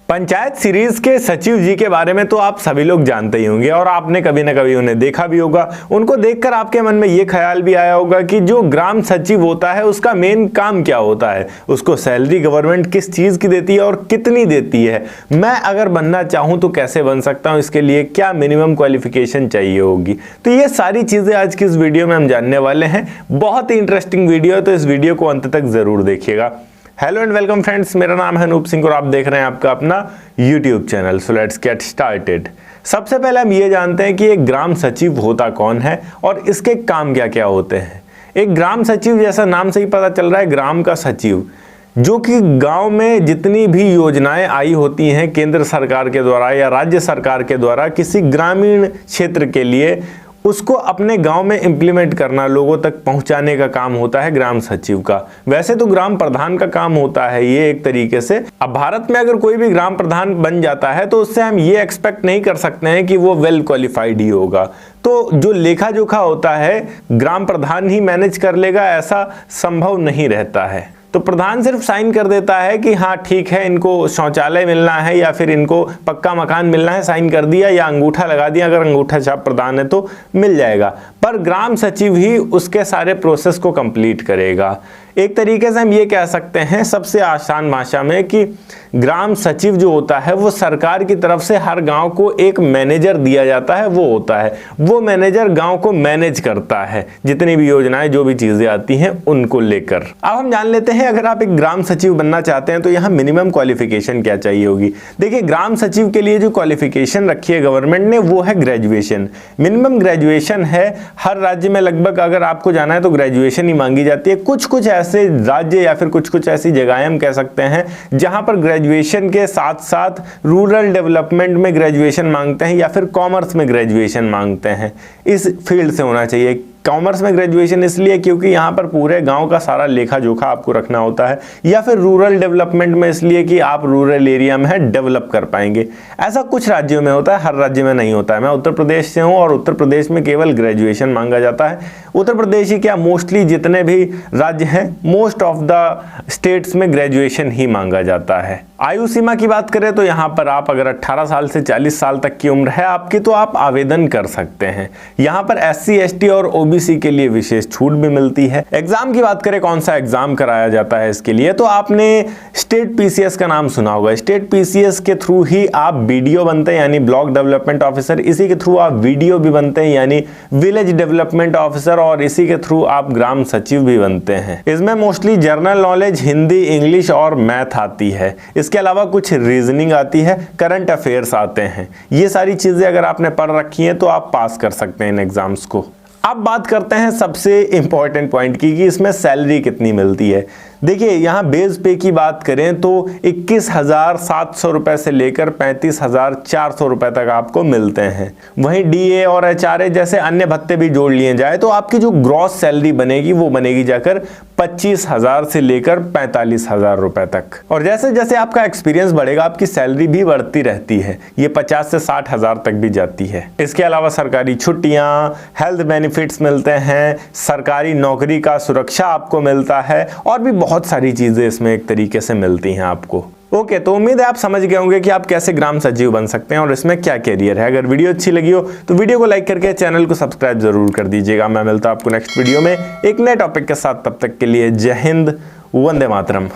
Panchayat series के सचिव जी के बारे में तो आप सभी लोग जानते ही होंगे और आपने कभी ना कभी उन्हें देखा भी होगा। उनको देखकर आपके मन में ये ख्याल भी आया होगा कि जो ग्राम सचिव होता है उसका मेन काम क्या होता है, उसको सैलरी गवर्नमेंट किस चीज की देती है और कितनी देती है, मैं अगर बनना चाहूं तो कैसे बन सकता हूं, इसके लिए क्या मिनिमम क्वालिफिकेशन चाहिए होगी। तो ये सारी चीजें आज की इस वीडियो में हम जानने वाले हैं। बहुत ही इंटरेस्टिंग वीडियो है, तो इस वीडियो को अंत तक जरूर देखिएगा। हेलो एंड वेलकम फ्रेंड्स, मेरा नाम है अनूप सिंह और आप देख रहे हैं आपका अपना YouTube channel. So let's get started. सबसे पहले हम ये जानते हैं कि एक ग्राम सचिव होता कौन है और इसके काम क्या क्या होते हैं। एक ग्राम सचिव, जैसा नाम से ही पता चल रहा है, ग्राम का सचिव, जो कि गांव में जितनी भी योजनाएं आई होती हैं केंद्र सरकार के द्वारा या राज्य सरकार के द्वारा किसी ग्रामीण क्षेत्र के लिए, उसको अपने गांव में इंप्लीमेंट करना, लोगों तक पहुंचाने का काम होता है ग्राम सचिव का। वैसे तो ग्राम प्रधान का काम होता है ये एक तरीके से। अब भारत में अगर कोई भी ग्राम प्रधान बन जाता है तो उससे हम ये एक्सपेक्ट नहीं कर सकते हैं कि वो वेल क्वालिफाइड ही होगा। तो जो लेखा जोखा होता है ग्राम प्रधान ही मैनेज कर लेगा, ऐसा संभव नहीं रहता है। तो प्रधान सिर्फ साइन कर देता है कि हाँ ठीक है, इनको शौचालय मिलना है या फिर इनको पक्का मकान मिलना है, साइन कर दिया या अंगूठा लगा दिया, अगर अंगूठा छाप प्रधान है तो मिल जाएगा। पर ग्राम सचिव ही उसके सारे प्रोसेस को कंप्लीट करेगा। एक तरीके से हम ये कह सकते हैं सबसे आसान भाषा में कि ग्राम सचिव जो होता है वो सरकार की तरफ से हर गांव को एक मैनेजर दिया जाता है, वो होता है, वो मैनेजर गांव को मैनेज करता है, जितनी भी योजनाएं जो भी चीजें आती हैं उनको लेकर। अब हम जान लेते हैं अगर आप एक ग्राम सचिव बनना चाहते हैं तो यहाँ मिनिमम क्वालिफिकेशन क्या चाहिए होगी। देखिए, ग्राम सचिव के लिए जो क्वालिफिकेशन रखी है गवर्नमेंट ने वो है ग्रेजुएशन। मिनिमम ग्रेजुएशन है, हर राज्य में लगभग अगर आपको जाना है तो ग्रेजुएशन ही मांगी जाती है। कुछ कुछ ऐसे राज्य या फिर कुछ कुछ ऐसी जगहें हम कह सकते हैं जहां पर ग्रेजुएशन के साथ साथ रूरल डेवलपमेंट में ग्रेजुएशन मांगते हैं या फिर कॉमर्स में ग्रेजुएशन मांगते हैं। इस फील्ड से होना चाहिए। कॉमर्स में ग्रेजुएशन इसलिए क्योंकि यहाँ पर पूरे गांव का सारा लेखा जोखा आपको रखना होता है, या फिर रूरल डेवलपमेंट में इसलिए कि आप रूरल एरिया में है डेवलप कर पाएंगे। ऐसा कुछ राज्यों में होता है, हर राज्य में नहीं होता है। मैं उत्तर प्रदेश से हूँ और उत्तर प्रदेश में केवल ग्रेजुएशन मांगा जाता है। उत्तर प्रदेश ही क्या, मोस्टली जितने भी राज्य हैं, मोस्ट ऑफ द स्टेट्स में ग्रेजुएशन ही मांगा जाता है। आयु सीमा की बात करें तो यहाँ पर आप अगर 18 साल से 40 साल तक की उम्र है आपकी तो आप आवेदन कर सकते हैं। यहाँ पर SC ST और OBC के लिए विशेष छूट भी मिलती है। एग्जाम की बात करें, कौन सा एग्जाम कराया जाता है इसके लिए, तो आपने स्टेट PCS का नाम सुना होगा। स्टेट PCS के थ्रू ही आप BDO बनते हैं यानी ब्लॉक डेवलपमेंट ऑफिसर, इसी के थ्रू आप VDO भी बनते हैं यानी विलेज डेवलपमेंट ऑफिसर, और इसी के थ्रू आप ग्राम सचिव भी बनते हैं। इसमें mostly general knowledge, Hindi, English और मैथ आती है। इसके अलावा कुछ रीजनिंग आती है, करंट अफेयर्स आते हैं। ये सारी चीजें अगर आपने पढ़ रखी हैं तो आप पास कर सकते हैं इन एग्जाम्स को। अब बात करते हैं सबसे इंपॉर्टेंट पॉइंट की कि इसमें सैलरी कितनी मिलती है। देखिए, यहाँ बेस पे की बात करें तो 21,700 रुपए से लेकर 35,400 रुपए तक आपको मिलते हैं। वहीं DA और HRA जैसे अन्य भत्ते भी जोड़ लिए जाए तो आपकी जो ग्रॉस सैलरी बनेगी वो बनेगी जाकर 25,000 से लेकर 45,000 रुपए तक। और जैसे जैसे आपका एक्सपीरियंस बढ़ेगा आपकी सैलरी भी बढ़ती रहती है, ये 50 से 60,000 तक भी जाती है। इसके अलावा सरकारी छुट्टियां, हेल्थ बेनिफिट्स मिलते हैं, सरकारी नौकरी का सुरक्षा आपको मिलता है और भी बहुत सारी चीजें इसमें एक तरीके से मिलती हैं आपको। ओके, तो उम्मीद है आप समझ गए होंगे कि आप कैसे ग्राम सचिव बन सकते हैं और इसमें क्या कैरियर है। अगर वीडियो अच्छी लगी हो तो वीडियो को लाइक करके चैनल को सब्सक्राइब जरूर कर दीजिएगा। मैं मिलता हूं आपको नेक्स्ट वीडियो में एक नए टॉपिक के साथ। तब तक के लिए जय हिंद, वंदे मातरम।